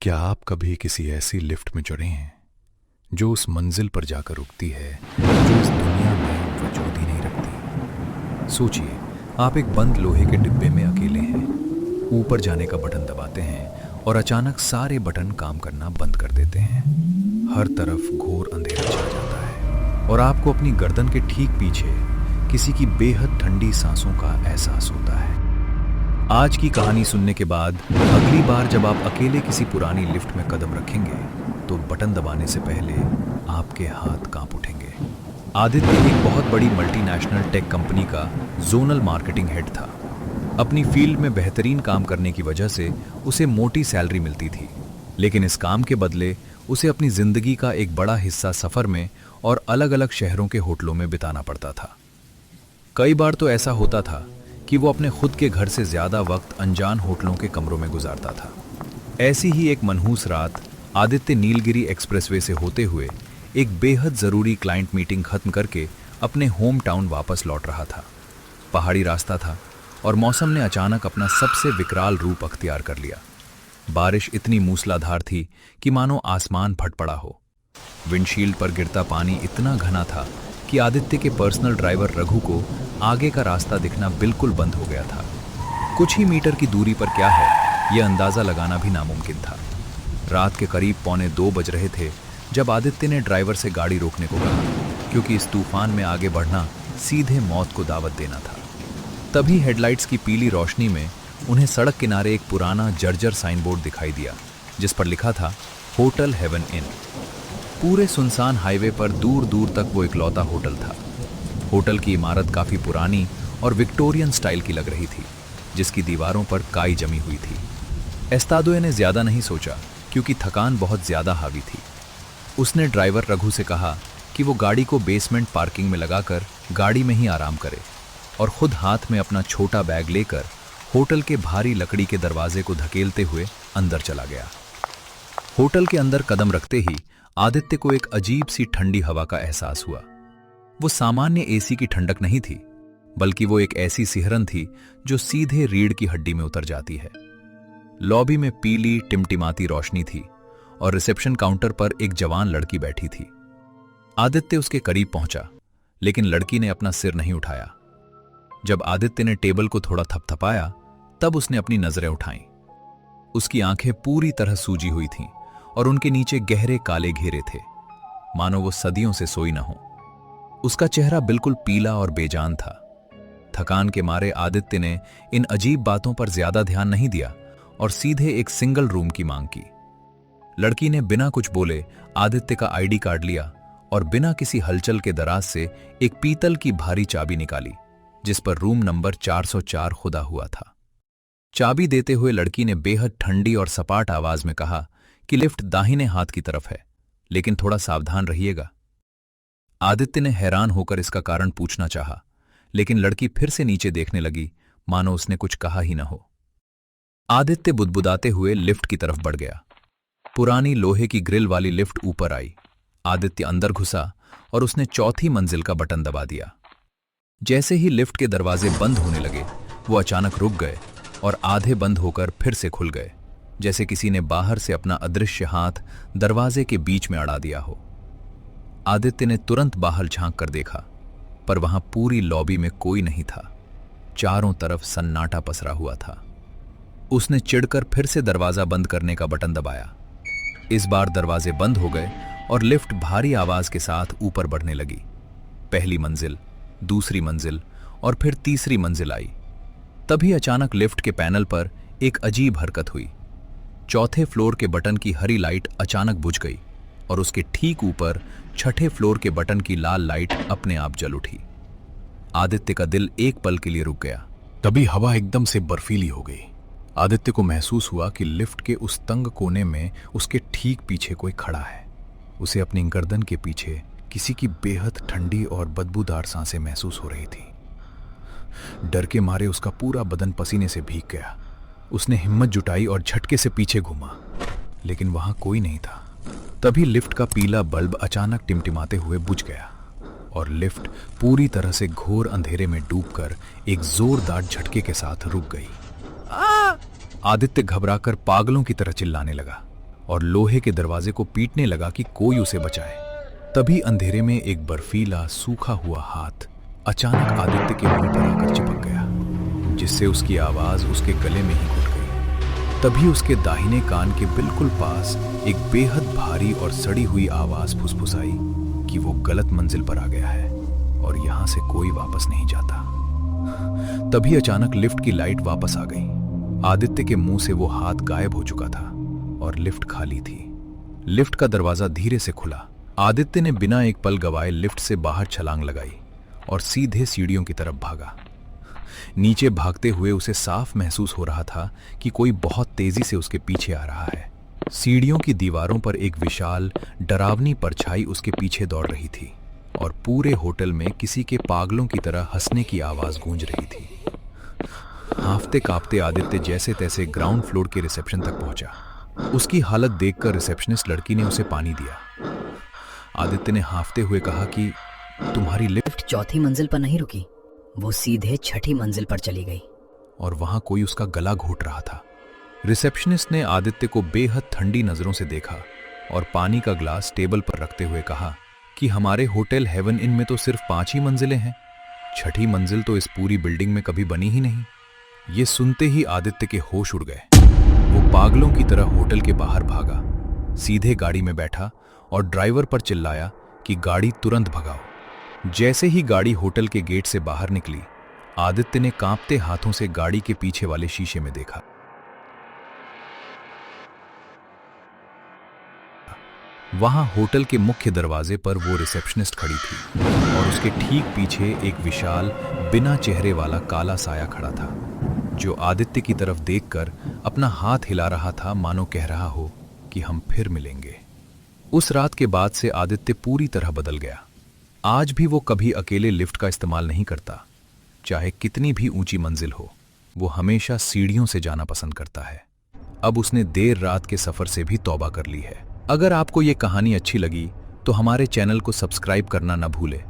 क्या आप कभी किसी ऐसी लिफ्ट में चढ़े हैं जो उस मंजिल पर जाकर रुकती है जो इस दुनिया में वजूद ही नहीं रखती? सोचिए, आप एक बंद लोहे के डिब्बे में अकेले हैं। ऊपर जाने का बटन दबाते हैं और अचानक सारे बटन काम करना बंद कर देते हैं। हर तरफ घोर अंधेरा छा जाता है और आपको अपनी गर्दन के ठीक पीछे किसी की बेहद ठंडी सांसों का एहसास होता है। आज की कहानी सुनने के बाद अगली बार जब आप अकेले किसी पुरानी लिफ्ट में कदम रखेंगे तो बटन दबाने से पहले आपके हाथ कांप उठेंगे। आदित्य एक बहुत बड़ी मल्टीनेशनल टेक कंपनी का जोनल मार्केटिंग हेड था। अपनी फील्ड में बेहतरीन काम करने की वजह से उसे मोटी सैलरी मिलती थी, लेकिन इस काम के बदले उसे अपनी जिंदगी का एक बड़ा हिस्सा सफर में और अलग अलग शहरों के होटलों में बिताना पड़ता था। कई बार तो ऐसा होता था कि वो अपने खुद के घर से ज्यादा वक्त अनजान होटलों के कमरों में गुजारता था। ऐसी ही एक मनहूस रात आदित्य नीलगिरी एक्सप्रेसवे से होते हुए एक बेहद जरूरी क्लाइंट मीटिंग खत्म करके अपने होम टाउन वापस लौट रहा था। पहाड़ी रास्ता था और मौसम ने अचानक अपना सबसे विकराल रूप अख्तियार कर लिया। बारिश इतनी मूसलाधार थी कि मानो आसमान फट पड़ा हो। विंडशील्ड पर गिरता पानी इतना घना था कि आदित्य के पर्सनल ड्राइवर रघु को आगे का रास्ता दिखना बिल्कुल बंद हो गया था। कुछ ही मीटर की दूरी पर क्या है, यह अंदाजा लगाना भी नामुमकिन था। रात के करीब 1:45 बज रहे थे जब आदित्य ने ड्राइवर से गाड़ी रोकने को कहा, क्योंकि इस तूफान में आगे बढ़ना सीधे मौत को दावत देना था। तभी हेडलाइट्स की पीली रोशनी में उन्हें सड़क किनारे एक पुराना जर्जर साइन बोर्ड दिखाई दिया, जिस पर लिखा था होटल हेवन इन। पूरे सुनसान हाईवे पर दूर दूर तक वो इकलौता होटल था। होटल की इमारत काफी पुरानी और विक्टोरियन स्टाइल की लग रही थी, जिसकी दीवारों पर काई जमी हुई थी। एस्तादोए ने ज्यादा नहीं सोचा, क्योंकि थकान बहुत ज्यादा हावी थी। उसने ड्राइवर रघु से कहा कि वो गाड़ी को बेसमेंट पार्किंग में लगाकर गाड़ी में ही आराम करे, और खुद हाथ में अपना छोटा बैग लेकर होटल के भारी लकड़ी के दरवाजे को धकेलते हुए अंदर चला गया। होटल के अंदर कदम रखते ही आदित्य को एक अजीब सी ठंडी हवा का एहसास हुआ। वो सामान्य एसी की ठंडक नहीं थी, बल्कि वो एक ऐसी सिहरन थी जो सीधे रीढ़ की हड्डी में उतर जाती है। लॉबी में पीली टिमटिमाती रोशनी थी और रिसेप्शन काउंटर पर एक जवान लड़की बैठी थी। आदित्य उसके करीब पहुंचा, लेकिन लड़की ने अपना सिर नहीं उठाया। जब आदित्य ने टेबल को थोड़ा थपथपाया, तब उसने अपनी नजरें उठाईं। उसकी आंखें पूरी तरह सूजी हुई थीं और उनके नीचे गहरे काले घेरे थे, मानो वो सदियों से सोई न हो। उसका चेहरा बिल्कुल पीला और बेजान था। थकान के मारे आदित्य ने इन अजीब बातों पर ज्यादा ध्यान नहीं दिया और सीधे एक सिंगल रूम की मांग की। लड़की ने बिना कुछ बोले आदित्य का आईडी कार्ड लिया और बिना किसी हलचल के दराज से एक पीतल की भारी चाबी निकाली, जिस पर रूम नंबर 404 खुदा हुआ था। चाबी देते हुए लड़की ने बेहद ठंडी और सपाट आवाज में कहा कि लिफ्ट दाहिने हाथ की तरफ है, लेकिन थोड़ा सावधान रहिएगा। आदित्य ने हैरान होकर इसका कारण पूछना चाहा, लेकिन लड़की फिर से नीचे देखने लगी, मानो उसने कुछ कहा ही न हो। आदित्य बुदबुदाते हुए लिफ्ट की तरफ बढ़ गया। पुरानी लोहे की ग्रिल वाली लिफ्ट ऊपर आई। आदित्य अंदर घुसा और उसने चौथी मंजिल का बटन दबा दिया। जैसे ही लिफ्ट के दरवाजे बंद होने लगे, वो अचानक रुक गए और आधे बंद होकर फिर से खुल गए, जैसे किसी ने बाहर से अपना अदृश्य हाथ दरवाजे के बीच में अड़ा दिया हो। आदित्य ने तुरंत बाहर झांक कर देखा, पर वहां पूरी लॉबी में कोई नहीं था। चारों तरफ सन्नाटा पसरा हुआ था। उसने चिढ़कर फिर से दरवाजा बंद करने का बटन दबाया। इस बार दरवाजे बंद हो गए और लिफ्ट भारी आवाज के साथ ऊपर बढ़ने लगी। पहली मंजिल, दूसरी मंजिल और फिर तीसरी मंजिल आई। तभी अचानक लिफ्ट के पैनल पर एक अजीब हरकत हुई। चौथे फ्लोर के बटन की हरी लाइट अचानक बुझ गई और उसके ठीक ऊपर छठे फ्लोर के बटन की लाल लाइट अपने आप जल उठी। आदित्य का दिल एक पल के लिए रुक गया। तभी हवा एकदम से बर्फीली हो गई। आदित्य को महसूस हुआ कि लिफ्ट के उस तंग कोने में उसके ठीक पीछे कोई खड़ा है। उसे अपनी गर्दन के पीछे किसी की बेहद ठंडी और बदबूदार सांसें महसूस हो रही थी। डर के मारे उसका पूरा बदन पसीने से भीग गया। उसने हिम्मत जुटाई और झटके से पीछे घूमा, लेकिन वहां कोई नहीं था। तभी लिफ्ट का पीला बल्ब अचानक टिमटिमाते हुए बुझ गया और लिफ्ट पूरी तरह से घोर अंधेरे में डूबकर एक जोरदार झटके के साथ रुक गई। आदित्य घबराकर पागलों की तरह चिल्लाने लगा। और लोहे के दरवाजे को पीटने लगा कि कोई उसे बचाए। तभी अंधेरे में एक बर्फीला सूखा हुआ हाथ अचानक आदित्य के मुंह पर आकर चिपक गया, जिससे उसकी आवाज उसके गले में ही घुट गई। तभी उसके दाहिने कान के बिल्कुल पास एक बेहद भारी और सड़ी हुई आवाज फुसफुसाई कि वो गलत मंजिल पर आ गया है और यहां से कोई वापस नहीं जाता। तभी अचानक लिफ्ट की लाइट वापस आ गई। आदित्य के मुंह से वो हाथ गायब हो चुका था और लिफ्ट खाली थी। लिफ्ट का दरवाजा धीरे से खुला। आदित्य ने बिना एक पल गवाए लिफ्ट से बाहर छलांग लगाई और सीधे सीढ़ियों की तरफ भागा। नीचे भागते हुए उसे साफ महसूस हो रहा था कि कोई बहुत तेजी से उसके पीछे आ रहा है। सीढ़ियों की दीवारों पर एक विशाल डरावनी परछाई उसके पीछे दौड़ रही थी और पूरे होटल में किसी के पागलों की तरह हंसने की आवाज गूंज रही थी। हांफते कांपते आदित्य जैसे तैसे ग्राउंड फ्लोर के रिसेप्शन तक पहुंचा। उसकी हालत देखकर रिसेप्शनिस्ट लड़की ने उसे पानी दिया। आदित्य ने हांफते हुए कहा कि तुम्हारी लिफ्ट चौथी मंजिल पर नहीं रुकी, वो सीधे छठी मंजिल पर चली गई। और वहां कोई उसका गला घोट रहा था। रिसेप्शनिस्ट ने आदित्य को बेहद ठंडी नजरों से देखा और पानी का ग्लास टेबल पर रखते हुए कहा कि हमारे होटल हेवन इन में तो सिर्फ 5 ही मंजिलें हैं, छठी मंजिल तो इस पूरी बिल्डिंग में कभी बनी ही नहीं। ये सुनते ही आदित्य के होश उड़ गए। वो पागलों की तरह होटल के बाहर भागा, सीधे गाड़ी में बैठा और ड्राइवर पर चिल्लाया कि गाड़ी तुरंत भगाओ। जैसे ही गाड़ी होटल के गेट से बाहर निकली, आदित्य ने कांपते हाथों से गाड़ी के पीछे वाले शीशे में देखा। वहां होटल के मुख्य दरवाजे पर वो रिसेप्शनिस्ट खड़ी थी और उसके ठीक पीछे एक विशाल बिना चेहरे वाला काला साया खड़ा था, जो आदित्य की तरफ देखकर अपना हाथ हिला रहा था, मानो कह रहा हो कि हम फिर मिलेंगे। उस रात के बाद से आदित्य पूरी तरह बदल गया। आज भी वो कभी अकेले लिफ्ट का इस्तेमाल नहीं करता। चाहे कितनी भी ऊंची मंजिल हो, वो हमेशा सीढ़ियों से जाना पसंद करता है। अब उसने देर रात के सफर से भी तौबा कर ली है। अगर आपको ये कहानी अच्छी लगी तो हमारे चैनल को सब्सक्राइब करना न भूलें